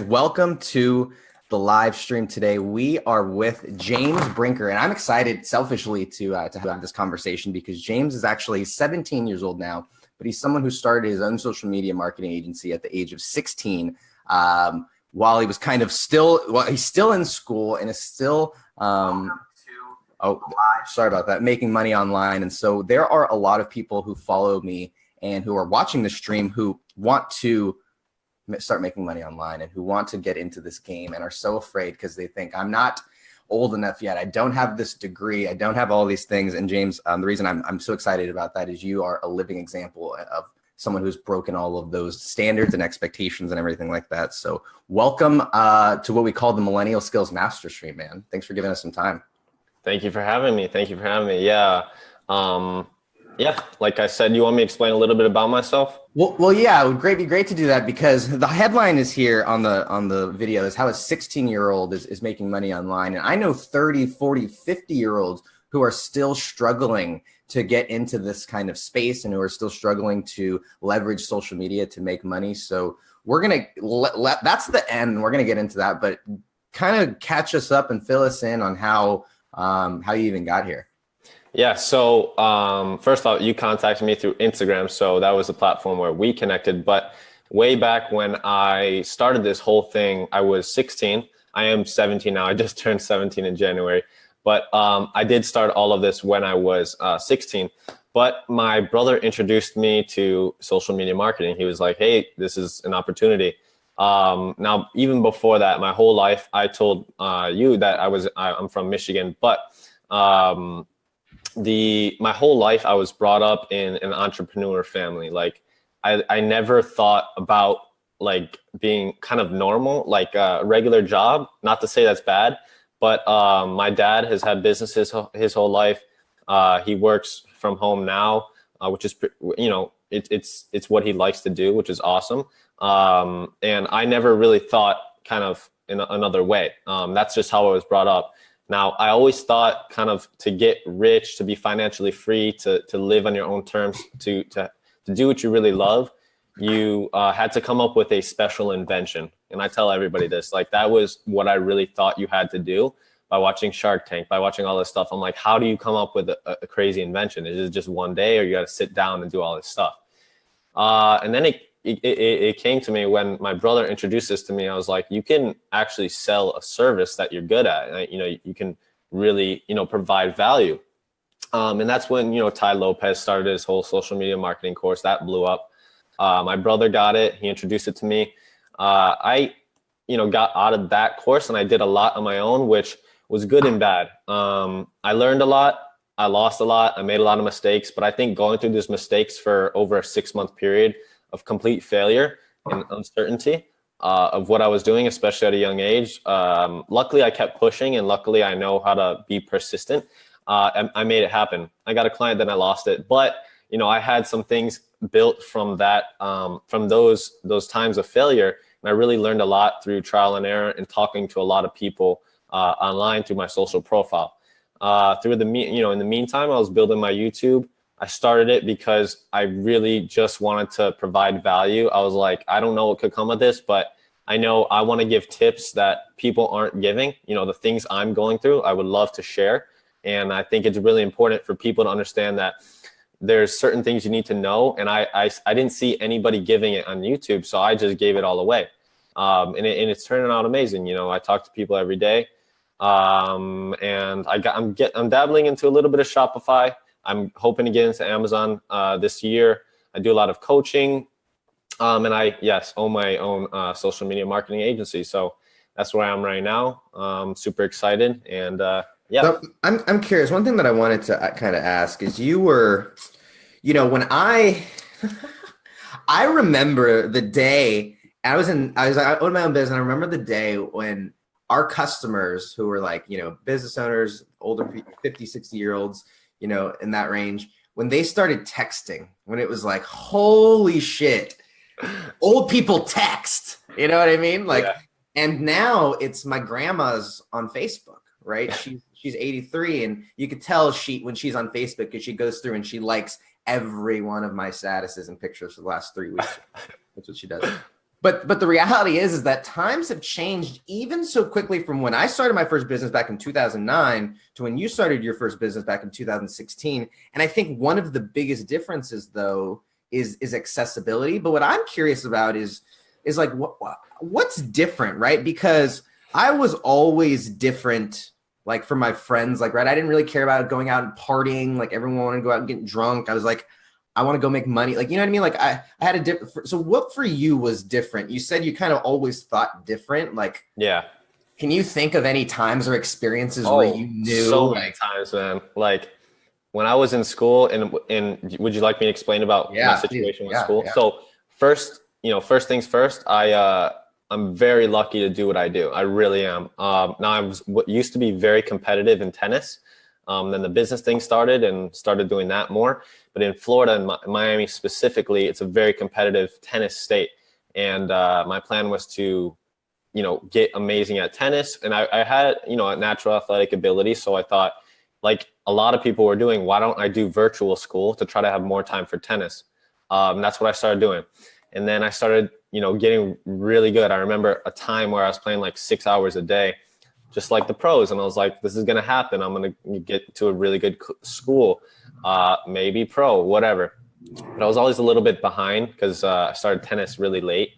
Welcome to the live stream today. We are with James Brinker, and I'm excited selfishly to have this conversation because James is actually 17 years old now, but he's someone who started his own social media marketing agency at the age of 16 while he was he's still in school and is still sorry about that, making money online. And so there are a lot of people who follow me and who are watching the stream who want to start making money online and who want to get into this game and are so afraid because they think I'm not old enough yet. I don't have this degree. I don't have all these things. And James, the reason I'm so excited about that is you are a living example of someone who's broken all of those standards and expectations and everything like that. So welcome to what we call the Millennial Skills Master Stream, man. Thanks for giving us some time. Thank you for having me. Yeah. Like I said, you want me to explain a little bit about myself? Well, yeah, it would be great to do that because the headline is here on the video is how a 16-year-old is making money online. And I know 30, 40, 50-year-olds who are still struggling to get into this kind of space and who are still struggling to leverage social media to make money. So we're going to that's the end. We're going to get into that, but kind of catch us up and fill us in on how you even got here. Yeah. So first off, you contacted me through Instagram. So that was the platform where we connected. But way back when I started this whole thing, I was 16. I am 17 now. I just turned 17 in January. But I did start all of this when I was 16. But my brother introduced me to social media marketing. He was like, hey, this is an opportunity. Now, even before that, my whole life, I told you that I'm from Michigan, but my whole life I was brought up in an entrepreneur family. Like I never thought about like being kind of normal, like a regular job. Not to say that's bad, but my dad has had businesses his whole life. He works from home now, which is, it's what he likes to do, which is awesome. And I never really thought kind of in another way. That's just how I was brought up. Now, I always thought kind of to get rich, to be financially free, to live on your own terms, to do what you really love, you had to come up with a special invention. And I tell everybody this, like that was what I really thought you had to do by watching Shark Tank, by watching all this stuff. I'm like, how do you come up with a crazy invention? Is it just one day or you got to sit down and do all this stuff? And then it came to me when my brother introduced this to me. I was like, you can actually sell a service that you're good at. You can really, provide value. And that's when, Ty Lopez started his whole social media marketing course that blew up. My brother got it. He introduced it to me. I got out of that course and I did a lot on my own, which was good and bad. I learned a lot. I lost a lot. I made a lot of mistakes, but I think going through these mistakes for over a 6-month period of complete failure and uncertainty of what I was doing, especially at a young age. Luckily, I kept pushing, and luckily, I know how to be persistent. I made it happen. I got a client, then I lost it. But I had some things built from that, from those times of failure, and I really learned a lot through trial and error and talking to a lot of people online through my social profile. In the meantime, I was building my YouTube. I started it because I really just wanted to provide value. I was like, I don't know what could come of this, but I know I want to give tips that people aren't giving. The things I'm going through, I would love to share. And I think it's really important for people to understand that there's certain things you need to know. And I didn't see anybody giving it on YouTube, so I just gave it all away. And it's turning out amazing. I talk to people every day. And I'm dabbling into a little bit of Shopify. I'm hoping to get into Amazon this year. I do a lot of coaching, and I own my own social media marketing agency. So that's where I am right now. Super excited, and So I'm curious. One thing that I wanted to kind of ask is you were, when I remember the day I owned my own business. And I remember the day when our customers who were like, business owners, older people, 50, 60-year-olds, in that range, when they started texting, when it was like, holy shit, old people text, you know what I mean? Like, yeah. And now it's my grandma's on Facebook, right? She's 83, and you could tell when she's on Facebook, because she goes through and she likes every one of my statuses and pictures for the last 3 weeks. That's what she does. But the reality is that times have changed even so quickly from when I started my first business back in 2009 to when you started your first business back in 2016. And I think one of the biggest differences, though, is accessibility. But what I'm curious about is like what's different, right? Because I was always different, like for my friends, like, right, I didn't really care about going out and partying. Like everyone wanted to go out and get drunk. I was like, I want to go make money. Like, you know what I mean? Like I had a different, so what for you was different? You said you kind of always thought different. Like, Yeah. can you think of any times or experiences where you knew? So many times, man. Like when I was in school, and would you like me to explain about my situation with school? Yeah. So first, first things first, I'm very lucky to do what I do. I really am. Now I was what used to be very competitive in tennis. Then the business thing started and started doing that more. But in Florida and Miami specifically, it's a very competitive tennis state. And my plan was to, get amazing at tennis. And I had, a natural athletic ability. So I thought, like a lot of people were doing, why don't I do virtual school to try to have more time for tennis? That's what I started doing. And then I started, getting really good. I remember a time where I was playing like 6 hours a day, just like the pros. And I was like, this is going to happen. I'm going to get to a really good school, maybe pro, whatever. But I was always a little bit behind because I started tennis really late.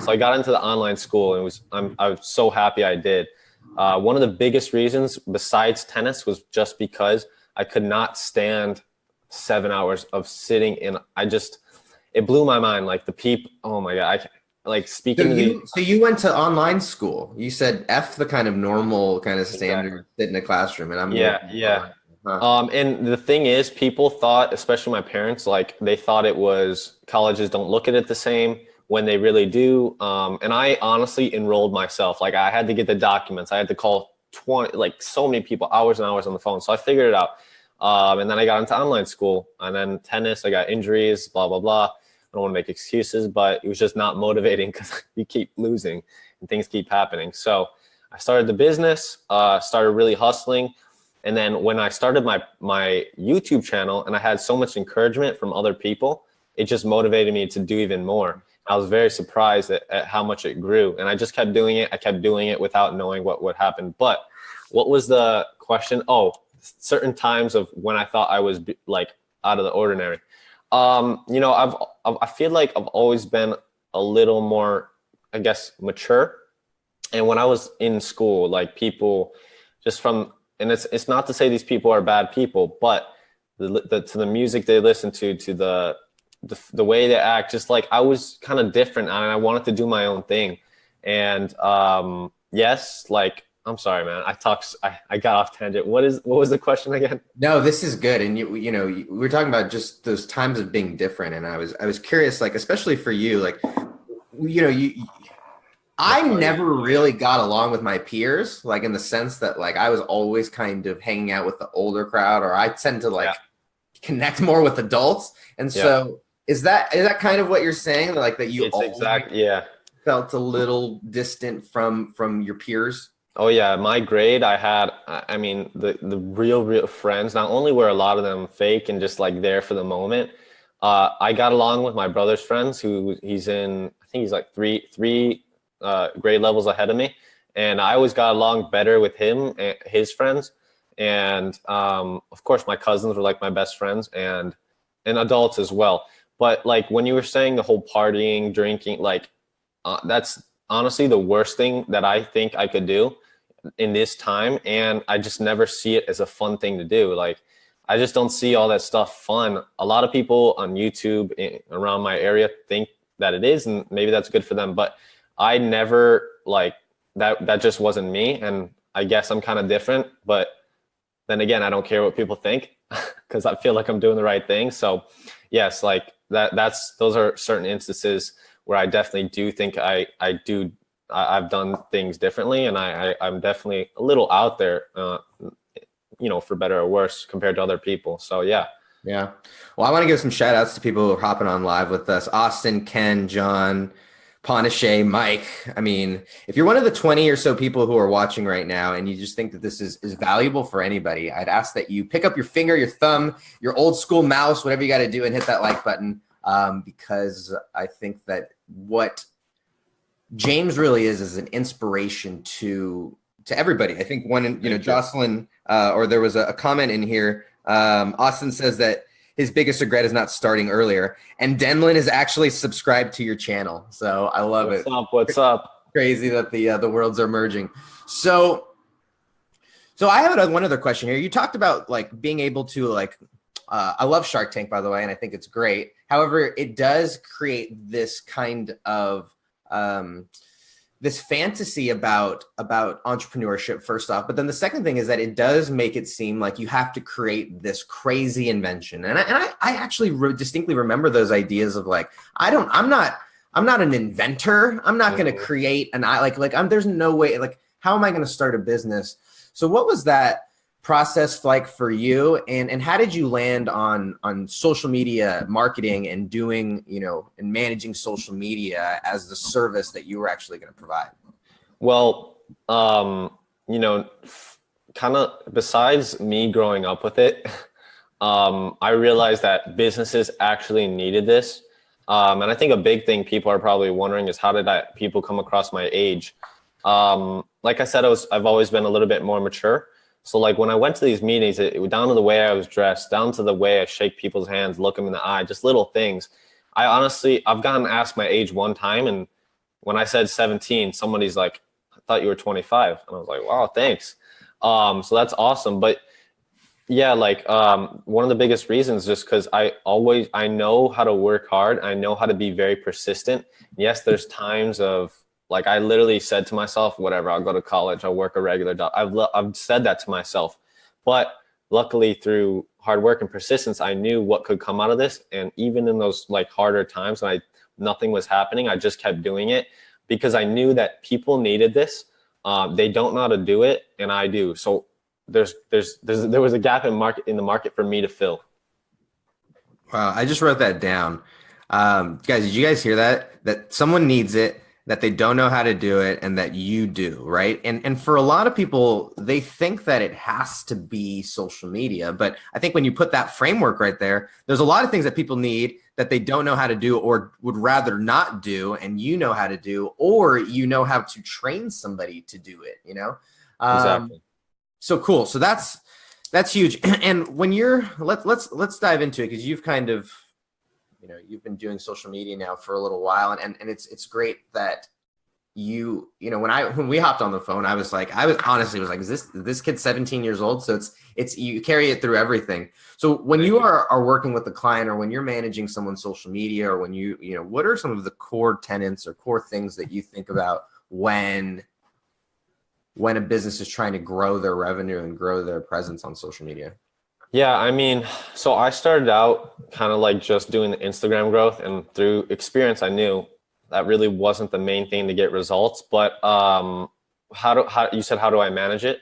So I got into the online school and I was so happy I did. One of the biggest reasons besides tennis was just because I could not stand 7 hours of sitting in. It blew my mind. Like the people, oh my God. So you went to online school. You said F the kind of normal kind of standard sit in a classroom, and yeah. Huh. And the thing is, people thought, especially my parents, like they thought it was colleges don't look at it the same when they really do. And I honestly enrolled myself. Like I had to get the documents. I had to call so many people, hours and hours on the phone. So I figured it out. And then I got into online school, and then tennis. I got injuries, blah blah blah. I don't want to make excuses, but it was just not motivating because you keep losing and things keep happening. So I started the business, started really hustling. And then when I started my YouTube channel and I had so much encouragement from other people, it just motivated me to do even more. I was very surprised at how much it grew. And I just kept doing it. I kept doing it without knowing what would happen. But what was the question? Oh, certain times of when I thought I was like out of the ordinary. I feel like I've always been a little more, I guess, mature. And when I was in school, like people just from, and it's not to say these people are bad people, but to the music they listen to the way they act, just like I was kind of different and I wanted to do my own thing. And yes, like, I'm sorry, man. I got off tangent. What was the question again? No, this is good. And we were talking about just those times of being different. And I was curious, like, especially for you, like, I never really got along with my peers, like in the sense that like I was always kind of hanging out with the older crowd, or I tend to like connect more with adults. And so is that kind of what you're saying? Like that you felt a little distant from your peers? Oh yeah, my grade, I mean, the real friends, not only were a lot of them fake and just like there for the moment, I got along with my brother's friends I think he's like three grade levels ahead of me. And I always got along better with him and his friends. And of course, my cousins were like my best friends and adults as well. But like when you were saying the whole partying, drinking, like that's honestly the worst thing that I think I could do in this time. And I just never see it as a fun thing to do. Like, I just don't see all that stuff fun. A lot of people on YouTube around my area think that it is, and maybe that's good for them. But I never like that just wasn't me. And I guess I'm kind of different. But then again, I don't care what people think because I feel like I'm doing the right thing. So yes, like those are certain instances where I definitely do think I've done things differently, and I'm definitely a little out there, for better or worse compared to other people. So yeah. Yeah. Well, I want to give some shout outs to people who are hopping on live with us. Austin, Ken, John, Ponashe, Mike. I mean, if you're one of the 20 or so people who are watching right now and you just think that this is valuable for anybody, I'd ask that you pick up your finger, your thumb, your old school mouse, whatever you got to do, and hit that like button, because I think that what James really is an inspiration to everybody. I think one, Jocelyn, or there was a comment in here. Austin says that his biggest regret is not starting earlier, and Denlin is actually subscribed to your channel. So I love it. What's up? Crazy that the worlds are merging. So I have one other question here. You talked about like being able to like, I love Shark Tank, by the way, and I think it's great. However, it does create this kind of this fantasy about entrepreneurship first off, but then the second thing is that it does make it seem like you have to create this crazy invention. And I actually distinctly remember those ideas of like, I'm not an inventor. I'm not going to create there's no way, like, how am I going to start a business? So what was that process like for you? And how did you land on social media marketing and doing, and managing social media as the service that you were actually going to provide? Well, kind of besides me growing up with it, I realized that businesses actually needed this. And I think a big thing people are probably wondering is how did people come across my age? Like I said, I've always been a little bit more mature. So like when I went to these meetings, it was down to the way I was dressed, down to the way I shake people's hands, look them in the eye, just little things. I've gotten asked my age one time, and when I said 17, somebody's like, I thought you were 25. And I was like, wow, thanks. So that's awesome. But yeah, like one of the biggest reasons just because I know how to work hard. I know how to be very persistent. Yes, there's times of like, I literally said to myself, whatever, I'll go to college, I'll work a regular job. I've said that to myself, but luckily through hard work and persistence, I knew what could come out of this. And even in those like harder times when nothing was happening, I just kept doing it because I knew that people needed this. They don't know how to do it, and I do. So there was a gap in the market for me to fill. Wow, I just wrote that down. Guys, did you guys hear that? That someone needs it, that they don't know how to do it, and that you do, right? And for a lot of people, they think that it has to be social media. But I think when you put that framework right there, there's a lot of things that people need that they don't know how to do or would rather not do, and you know how to do, or you know how to train somebody to do it, Exactly. So cool. So that's huge. And when let's dive into it, because you've kind of you've been doing social media now for a little while, and it's great that when we hopped on the phone, I was honestly like, is this kid 17 years old? So it's you carry it through everything. So when you are working with a client, or when you're managing someone's social media, or when what are some of the core tenets or core things that you think about when a business is trying to grow their revenue and grow their presence on social media? Yeah, I mean, so I started out kind of like just doing the Instagram growth, and through experience, I knew that really wasn't the main thing to get results. But how you said, how do I manage it?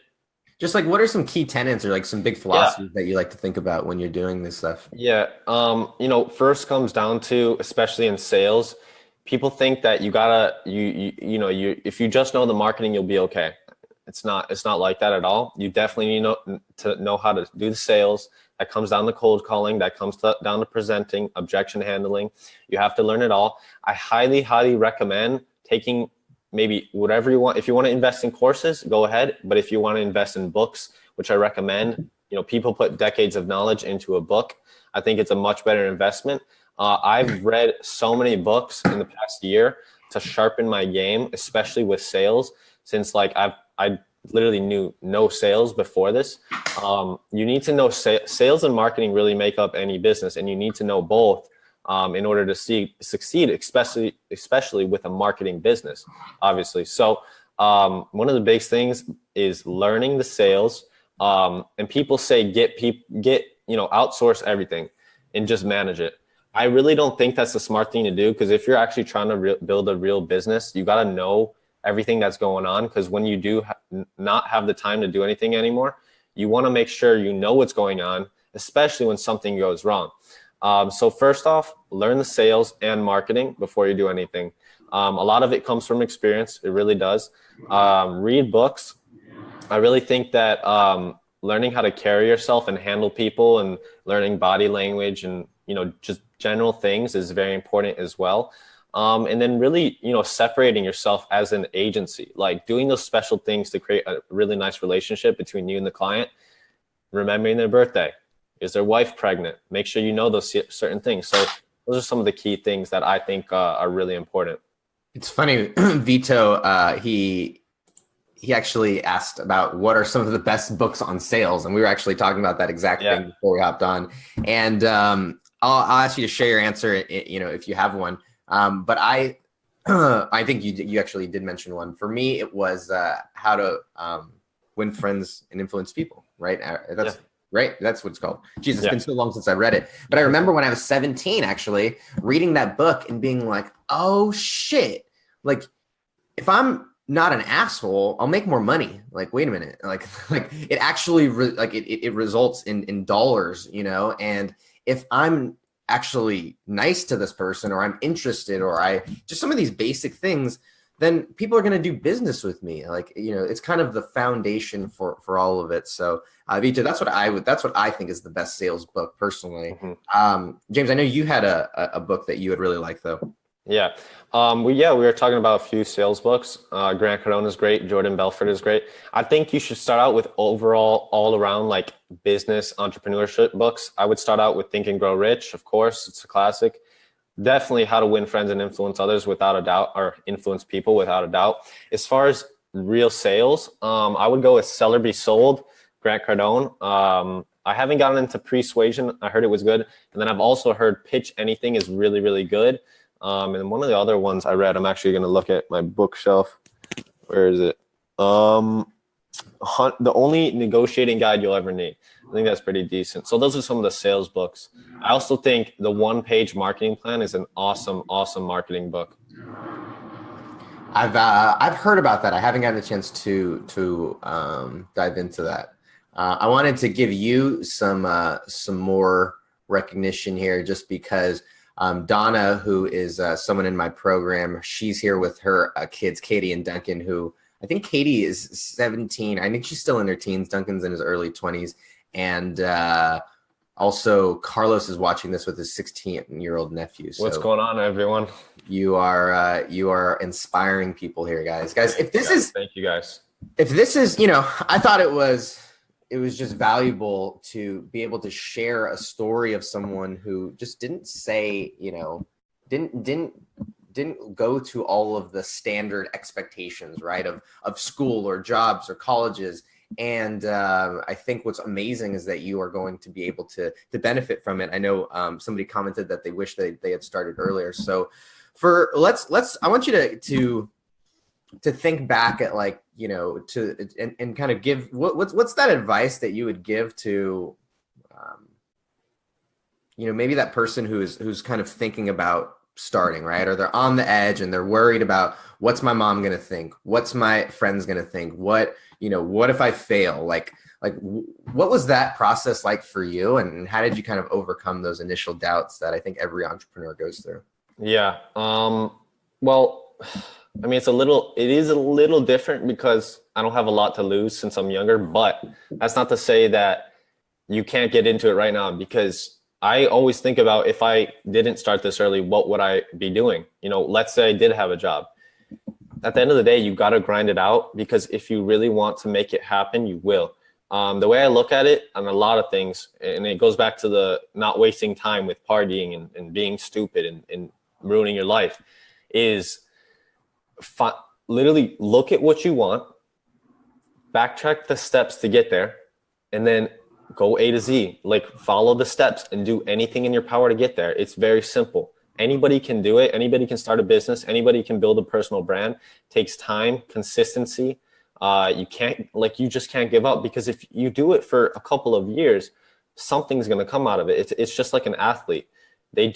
Just like, what are some key tenets or like some big philosophies that you like to think about when you're doing this stuff? Yeah, first comes down to, especially in sales, people think that if you just know the marketing, you'll be okay. It's not like that at all. You definitely need to know how to do the sales. That comes down to cold calling. That comes down to presenting, objection handling. You have to learn it all. I highly, highly recommend taking maybe whatever you want. If you want to invest in courses, go ahead. But if you want to invest in books, which I recommend, people put decades of knowledge into a book. I think it's a much better investment. I've read so many books in the past year to sharpen my game, especially with sales, since like I literally knew no sales before this. You need to know sales and marketing really make up any business, and you need to know both in order to succeed, especially with a marketing business, obviously. So one of the big things is learning the sales. And people say outsource everything and just manage it. I really don't think that's the smart thing to do, because if you're actually trying to build a real business, you got to know everything that's going on, because when you do not have the time to do anything anymore, you want to make sure you know what's going on, especially when something goes wrong. So first off, learn the sales and marketing before you do anything. A lot of it comes from experience. It really does. Read books. I really think that learning how to carry yourself and handle people, and learning body language and just general things is very important as well. And then really, separating yourself as an agency, like doing those special things to create a really nice relationship between you and the client, remembering their birthday. Is their wife pregnant? Make sure you know those certain things. So those are some of the key things that I think are really important. It's funny, Vito, he actually asked about what are some of the best books on sales, and we were actually talking about that exact thing before we hopped on. And I'll ask you to share your answer, if you have one. But I think you actually did mention one. For me, it was how to win friends and influence people. Right? Right. That's what it's called. Jesus, it's been so long since I read it. But I remember when I was 17, actually reading that book and being like, oh shit, like if I'm not an asshole, I'll make more money. Like, wait a minute. Like it actually it results in dollars, and if I'm actually nice to this person, or I'm interested, or I just some of these basic things, then people are going to do business with me. Like, it's kind of the foundation for all of it. So Vito, that's what I think is the best sales book personally. James, I know you had a book that you would really like though. Yeah. We were talking about a few sales books. Grant Cardone is great. Jordan Belfort is great. I think you should start out with overall, all around like business entrepreneurship books. I would start out with Think and Grow Rich. Of course, it's a classic. Definitely How to Win Friends and Influence Others without a doubt, or influence people without a doubt. As far as real sales, I would go with Sell or Be Sold, Grant Cardone. I haven't gotten into Persuasion. I heard it was good. And then I've also heard Pitch Anything is really, really good. And one of the other ones I read, I'm actually going to look at my bookshelf. Where is it? The Only Negotiating Guide You'll Ever Need. I think that's pretty decent. So those are some of the sales books. I also think The One Page Marketing Plan is an awesome, awesome marketing book. I've heard about that. I haven't gotten a chance to dive into that. I wanted to give you some more recognition here, just because Donna, who is someone in my program, she's here with her kids, Katie and Duncan, who I think Katie is 17. I think she's still in her teens. Duncan's in his early 20s. And also Carlos is watching this with his 16-year-old nephew. So what's going on, everyone? You are inspiring people here, guys. If this is, thank you guys. If this is, I thought it was just valuable to be able to share a story of someone who just didn't say, didn't go to all of the standard expectations, right, of school or jobs or colleges. And I think what's amazing is that you are going to be able to benefit from it. I know somebody commented that they wish they had started earlier. So I want you to think back at and kind of give what's that advice that you would give to maybe that person who's kind of thinking about starting, right? Or they're on the edge and they're worried about what's my mom going to think? What's my friends going to think? What if I fail? Like what was that process like for you? And how did you kind of overcome those initial doubts that I think every entrepreneur goes through? Yeah. Well, I mean, it is a little different because I don't have a lot to lose since I'm younger, but that's not to say that you can't get into it right now, because I always think about, if I didn't start this early, what would I be doing? Let's say I did have a job. At the end of the day, you got to grind it out, because if you really want to make it happen, you will. The way I look at it on a lot of things, and it goes back to the not wasting time with partying and being stupid and ruining your life, is literally look at what you want, backtrack the steps to get there, and then go A to Z. Like, follow the steps and do anything in your power to get there. It's very simple. Anybody can do it. Anybody can start a business. Anybody can build a personal brand. It takes time, consistency. You just can't give up, because if you do it for a couple of years, something's going to come out of it. It's just like an athlete. They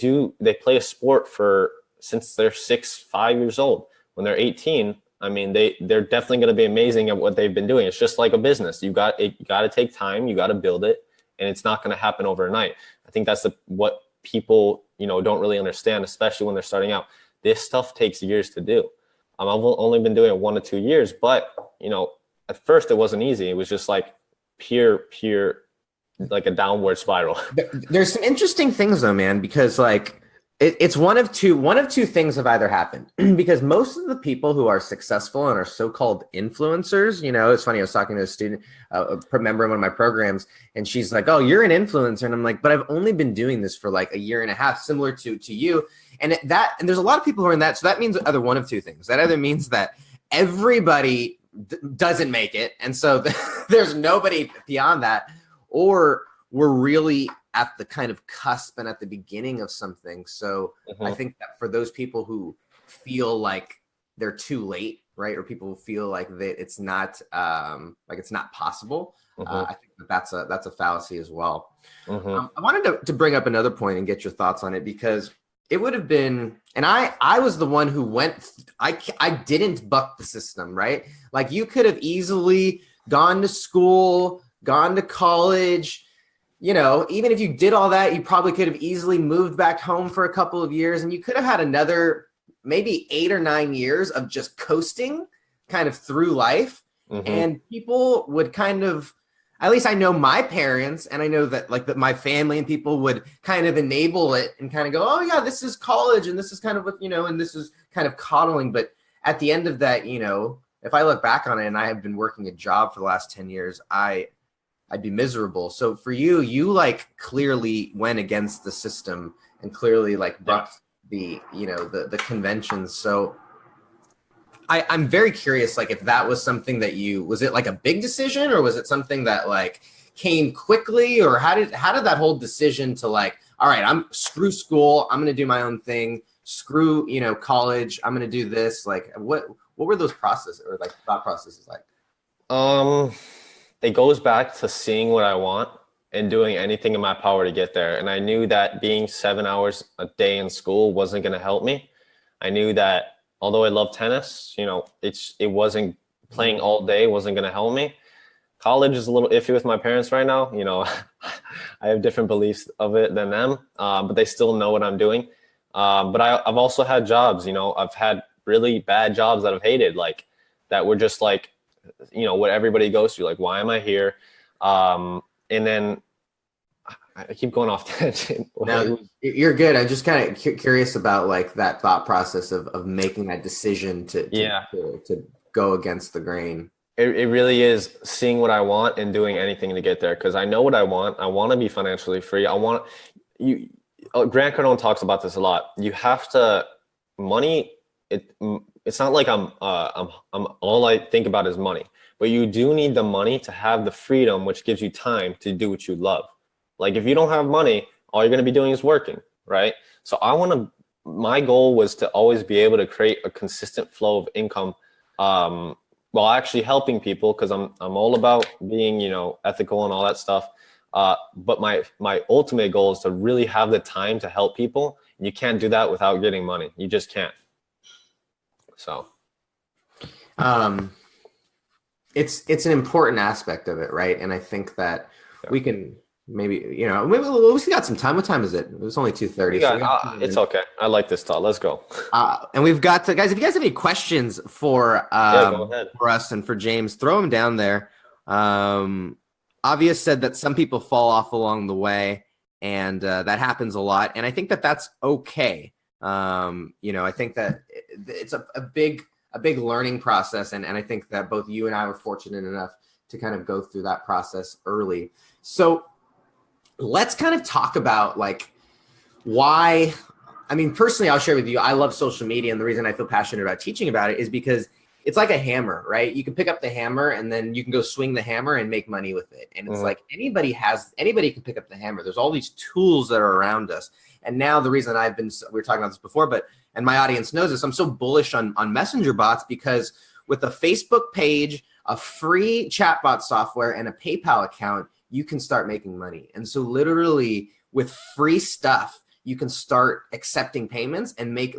play a sport since they're 5 years old. When they're 18, I mean, they're definitely going to be amazing at what they've been doing. It's just like a business. You got to take time. You got to build it, and it's not going to happen overnight. I think that's what people, don't really understand, especially when they're starting out. This stuff takes years to do. I've only been doing it 1 to 2 years, but at first it wasn't easy. It was just like pure, like a downward spiral. There's some interesting things though, man, because It's one of two things have either happened because most of the people who are successful and are so-called influencers, it's funny. I was talking to a student, a member in one of my programs, and she's like, "Oh, you're an influencer," and I'm like, "But I've only been doing this for like a year and a half, similar to you." And there's a lot of people who are in that. So that means either one of two things. That either means that everybody doesn't make it, and so there's nobody beyond that, or we're really at the kind of cusp and at the beginning of something. So I think that for those people who feel like they're too late, right, or people who feel like that it's not possible, I think that's a fallacy as well. I wanted to bring up another point and get your thoughts on it, because it would have been, and I was the one who I didn't buck the system, right? Like, you could have easily gone to school, gone to college. Even if you did all that, you probably could have easily moved back home for a couple of years, and you could have had another maybe 8 or 9 years of just coasting kind of through life. And people would kind of, at least I know my parents, and I know that that my family and people would kind of enable it and kind of go, "Oh yeah, this is college, and this is kind of what, and this is kind of coddling." But at the end of that, if I look back on it, and I have been working a job for the last 10 years, I'd be miserable. So for you like clearly went against the system and clearly bucked the conventions. So I'm very curious, if that was something that was it like a big decision, or was it something that came quickly, or how did that whole decision to all right, screw school, I'm going to do my own thing, screw, college, I'm going to do this. What were those processes or thought processes like? It goes back to seeing what I want and doing anything in my power to get there. And I knew that being 7 hours a day in school wasn't going to help me. I knew that although I love tennis, it wasn't playing all day wasn't going to help me. College is a little iffy with my parents right now. I have different beliefs of it than them, but they still know what I'm doing. But I've also had jobs, I've had really bad jobs that I've hated, that were just what everybody goes through, why am I here? And then I keep going off tangent. No, you're good. I'm just kind of curious about that thought process of making that decision to go against the grain. It really is seeing what I want and doing anything to get there, because I know what I want. I want to be financially free. Grant Cardone talks about this a lot. You have to money. It's not like I'm all I think about is money, but you do need the money to have the freedom, which gives you time to do what you love. If you don't have money, all you're going to be doing is working, right? So my goal was to always be able to create a consistent flow of income, while actually helping people, because I'm all about being, ethical and all that stuff. But my ultimate goal is to really have the time to help people. And you can't do that without getting money. You just can't. So, it's an important aspect of it, right? And I think that we can maybe we got some time. What time is it? It was only 2:30. It's okay. I like this talk. Let's go. And we've got guys. If you guys have any questions for for us and for James, throw them down there. Obvious said that some people fall off along the way, and that happens a lot. And I think that that's okay. I think that it's a big learning process. And I think that both you and I were fortunate enough to kind of go through that process early. So let's kind of talk about why, personally, I'll share with you, I love social media. And the reason I feel passionate about teaching about it is because it's like a hammer, right? You can pick up the hammer and then you can go swing the hammer and make money with it. And it's anybody can pick up the hammer. There's all these tools that are around us. And now the reason we were talking about this before, and my audience knows this, I'm so bullish on messenger bots, because with a Facebook page, a free chatbot software, and a PayPal account, you can start making money. And so literally with free stuff, you can start accepting payments and make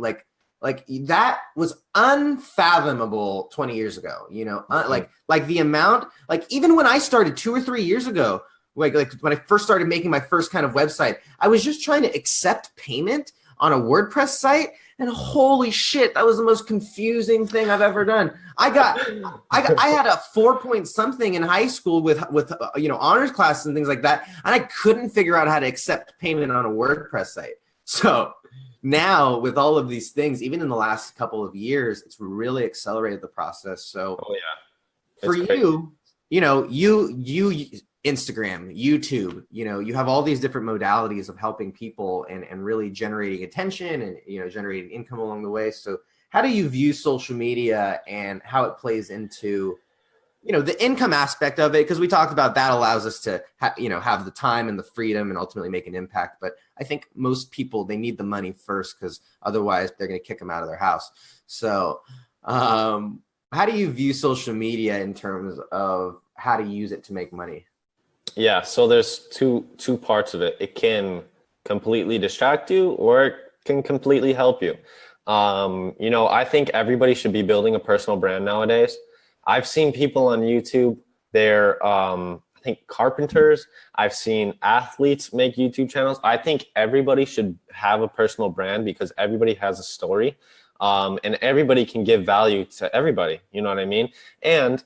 that was unfathomable 20 years ago, the amount, even when I started 2 or 3 years ago, when I first started making my first kind of website, I was just trying to accept payment on a WordPress site. And holy shit, that was the most confusing thing I've ever done. I had a 4 point something in high school with honors classes and things like that, and I couldn't figure out how to accept payment on a WordPress site. So now with all of these things, even in the last couple of years, it's really accelerated the process. So Oh yeah, for it's crazy. you, you Instagram, YouTube, you have all these different modalities of helping people and really generating attention and, generating income along the way. So how do you view social media and how it plays into, the income aspect of it? Because we talked about that allows us to have the time and the freedom and ultimately make an impact. But I think most people, they need the money first, because otherwise they're going to kick them out of their house. So how do you view social media in terms of how to use it to make money? Yeah, so there's two parts of it. It can completely distract you, or it can completely help you. I think everybody should be building a personal brand nowadays. I've seen people on YouTube, they're I think carpenters. I've seen athletes make YouTube channels. I think everybody should have a personal brand because everybody has a story, and everybody can give value to everybody. You know what I mean? And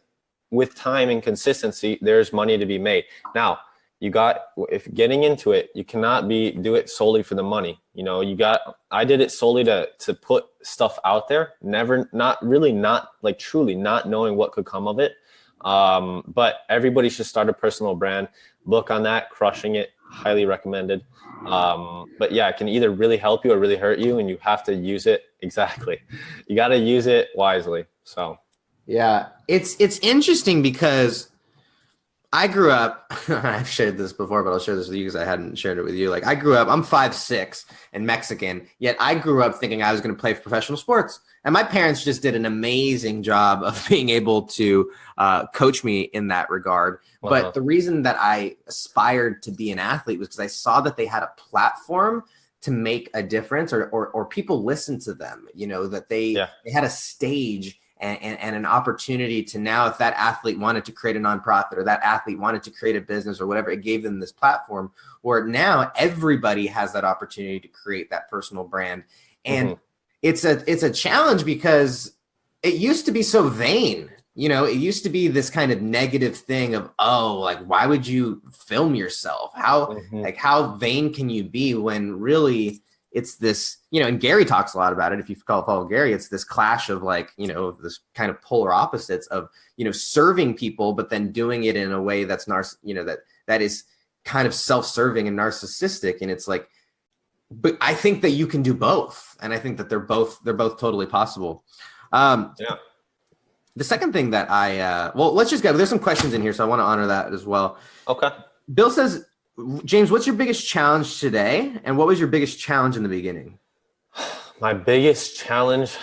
with time and consistency, there's money to be made. Now, if getting into it, you cannot do it solely for the money. I did it solely to put stuff out there, truly not knowing what could come of it. But everybody should start a personal brand. Book on that, Crushing It, highly recommended. But yeah, it can either really help you or really hurt you, and you have to use it exactly. You got to use it wisely. So. Yeah, it's interesting because I grew up, I've shared this before, but I'll share this with you because I hadn't shared it with you. Like, I grew up, I'm 5'6" and Mexican, yet I grew up thinking I was going to play professional sports. And my parents just did an amazing job of being able to coach me in that regard. But the reason that I aspired to be an athlete was because I saw that they had a platform to make a difference, or people listened to them, that they had a stage and an opportunity to, now if that athlete wanted to create a nonprofit or that athlete wanted to create a business or whatever, it gave them this platform where now everybody has that opportunity to create that personal brand. And it's a challenge because it used to be so vain. It used to be this kind of negative thing of, why would you film yourself? How vain can you be, when really it's this, and Gary talks a lot about it. If you follow Gary, it's this clash of this kind of polar opposites of, serving people, but then doing it in a way that's that is kind of self-serving and narcissistic. And it's like, but I think that you can do both. And I think that they're both totally possible. The second thing that let's just go, there's some questions in here, so I want to honor that as well. Okay. Bill says, James, what's your biggest challenge today? And what was your biggest challenge in the beginning? My biggest challenge,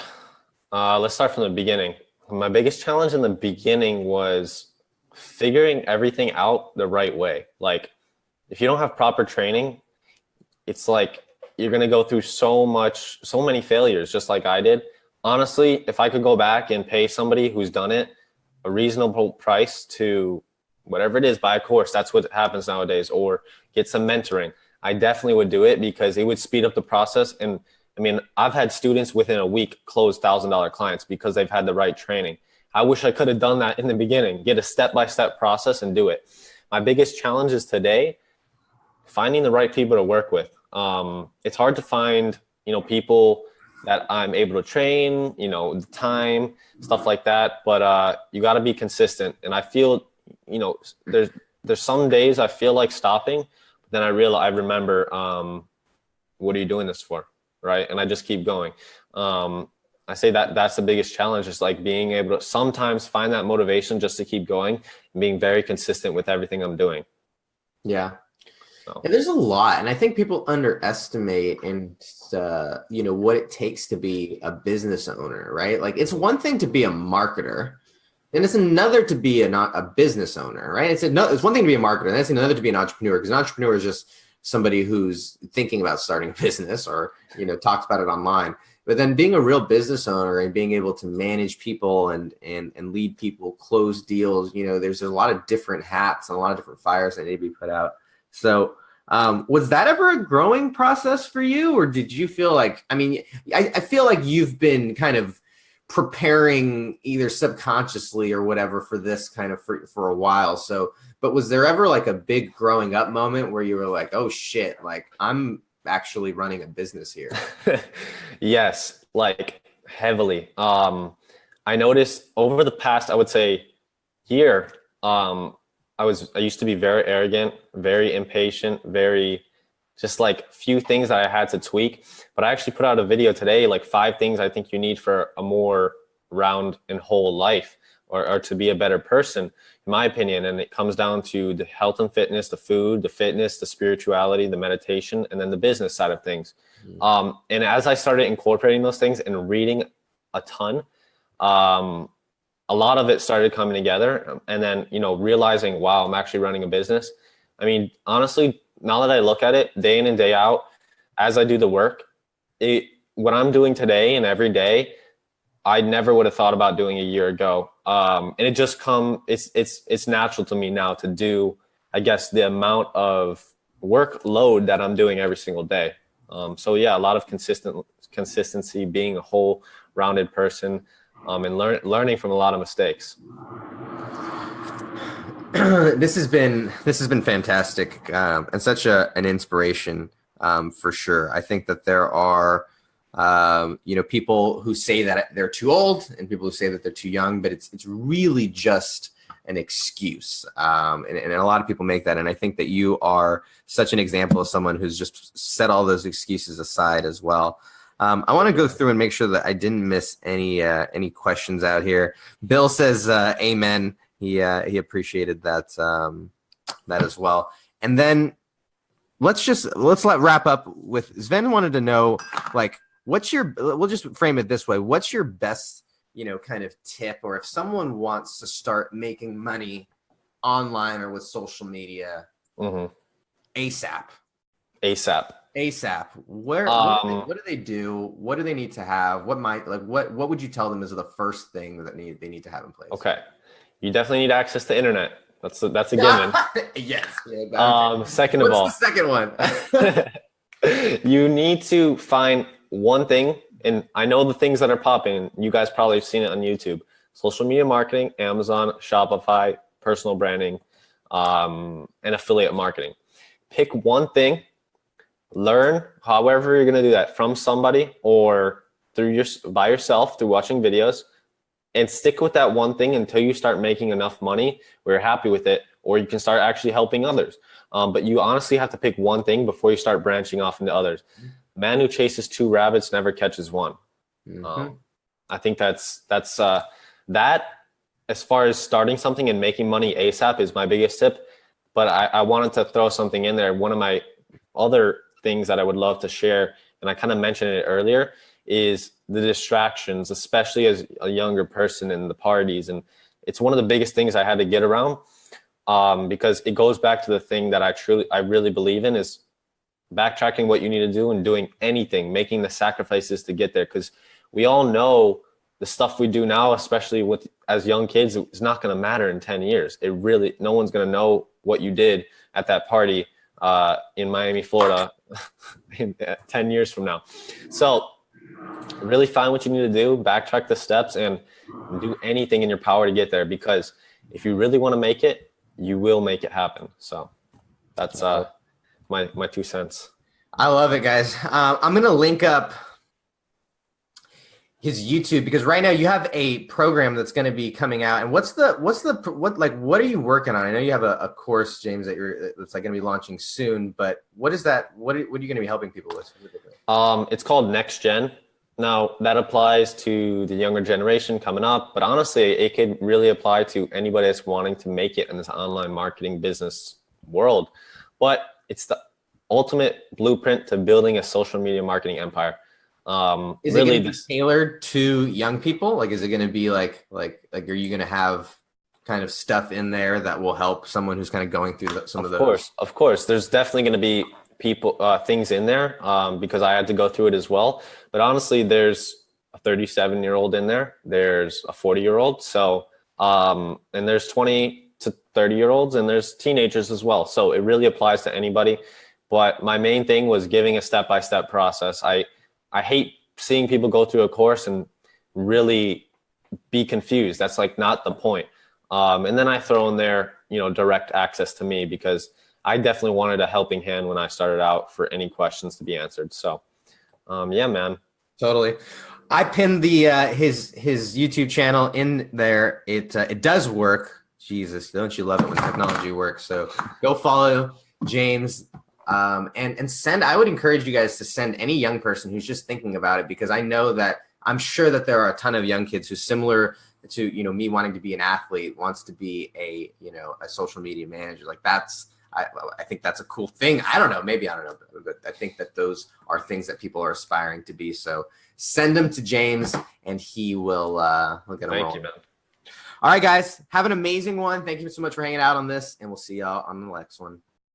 let's start from the beginning. My biggest challenge in the beginning was figuring everything out the right way. Like, if you don't have proper training, it's like you're going to go through so many failures, just like I did. Honestly, if I could go back and pay somebody who's done it a reasonable price to whatever it is, buy a course, that's what happens nowadays, or get some mentoring, I definitely would do it because it would speed up the process. And I mean, I've had students within a week close $1,000 clients because they've had the right training. I wish I could have done that in the beginning, get a step-by-step process and do it. My biggest challenge is today, finding the right people to work with. It's hard to find, people that I'm able to train, the time, stuff like that. But you got to be consistent. And I feel, there's some days I feel like stopping, but then I remember, what are you doing this for? Right. And I just keep going. I say that's the biggest challenge, is like being able to sometimes find that motivation just to keep going and being very consistent with everything I'm doing. Yeah. And there's a lot, and I think people underestimate what it takes to be a business owner, right? Like, it's one thing to be a marketer, and it's another to be a business owner, right? It's one thing to be a marketer, and it's another to be an entrepreneur, because an entrepreneur is just somebody who's thinking about starting a business or, talks about it online. But then being a real business owner and being able to manage people and lead people, close deals, there's a lot of different hats and a lot of different fires that need to be put out. So was that ever a growing process for you, or did you feel like, I feel like you've been kind of preparing either subconsciously or whatever for this kind of for a while. So, but was there ever like a big growing up moment where you were like, oh shit, like I'm actually running a business here? Yes, like heavily. I noticed over the past, I would say, year, I used to be very arrogant, very impatient, very just like few things that I had to tweak. But I actually put out a video today, like 5 things I think you need for a more round and whole life, or to be a better person, in my opinion. And it comes down to the health and fitness, the food, the fitness, the spirituality, the meditation, and then the business side of things. And as I started incorporating those things and reading a ton, a lot of it started coming together. And then, realizing, wow, I'm actually running a business. I mean, honestly, now that I look at it day in and day out, as I do the work, what I'm doing today and every day, I never would have thought about doing a year ago. And it just it's natural to me now to do, I guess, the amount of workload that I'm doing every single day. So yeah, a lot of consistency, being a whole rounded person, and learning from a lot of mistakes. This has been fantastic, and such an inspiration, for sure. I think that there are people who say that they're too old and people who say that they're too young, but it's really just an excuse. And a lot of people make that. And I think that you are such an example of someone who's just set all those excuses aside as well. I want to go through and make sure that I didn't miss any questions out here. Bill says, amen. He appreciated that, that as well. And then let's wrap up with Sven wanted to know, like, we'll just frame it this way. What's your best, kind of tip, or if someone wants to start making money online or with social media, ASAP? What do they do? What do they need to have? What would you tell them is the first thing that they need to have in place? Okay. You definitely need access to internet. That's a given. Yes. Second of all, what's the second one? You need to find one thing, and I know the things that are popping. You guys probably have seen it on YouTube: social media marketing, Amazon, Shopify, personal branding, and affiliate marketing. Pick one thing, learn however you're going to do that from somebody or by yourself through watching videos, and stick with that one thing until you start making enough money where you're happy with it, or you can start actually helping others. But you honestly have to pick one thing before you start branching off into others. Man who chases 2 rabbits never catches one. I think that's that. As far as starting something and making money ASAP is my biggest tip. But I wanted to throw something in there. One of my other things that I would love to share, and I kind of mentioned it earlier, is the distractions, especially as a younger person in the parties. And it's one of the biggest things I had to get around, because it goes back to the thing that I really believe in, is backtracking what you need to do and doing anything, making the sacrifices to get there. Because we all know the stuff we do now, especially as young kids, is not going to matter in 10 years. No one's going to know what you did at that party in Miami, Florida, in 10 years from now. So really find what you need to do, backtrack the steps, and do anything in your power to get there. Because if you really want to make it, you will make it happen. So that's my 2 cents. I love it, guys. I'm going to link up his YouTube, because right now you have a program that's going to be coming out. And what are you working on? I know you have a course, James, that's like going to be launching soon, but what is that? What are you going to be helping people with? It's called Next Gen. Now that applies to the younger generation coming up, but honestly, it could really apply to anybody that's wanting to make it in this online marketing business world. But it's the ultimate blueprint to building a social media marketing empire. Is it going to be tailored to young people? Like, is it going to be like, are you going to have kind of stuff in there that will help someone who's kind of going through some of those? Of course. There's definitely going to be things in there, because I had to go through it as well. But honestly, there's a 37-year-old in there. There's a 40-year-old. So, and there's 20 to 30-year-olds, and there's teenagers as well. So it really applies to anybody. But my main thing was giving a step-by-step process. I hate seeing people go through a course and really be confused. That's like not the point. And then I throw in there, direct access to me, because I definitely wanted a helping hand when I started out for any questions to be answered. So, yeah, man. Totally. I pinned the his YouTube channel in there. It does work. Jesus, don't you love it when technology works? So go follow James, and send. I would encourage you guys to send any young person who's just thinking about it, because I know that I'm sure that there are a ton of young kids who, similar to me wanting to be an athlete, wants to be a social media manager. Like I think that's a cool thing. I don't know, maybe I don't know, but I think that those are things that people are aspiring to be. So send them to James, and he'll get them rolling. Thank you, man. All right, guys, have an amazing one. Thank you so much for hanging out on this, and we'll see y'all on the next one.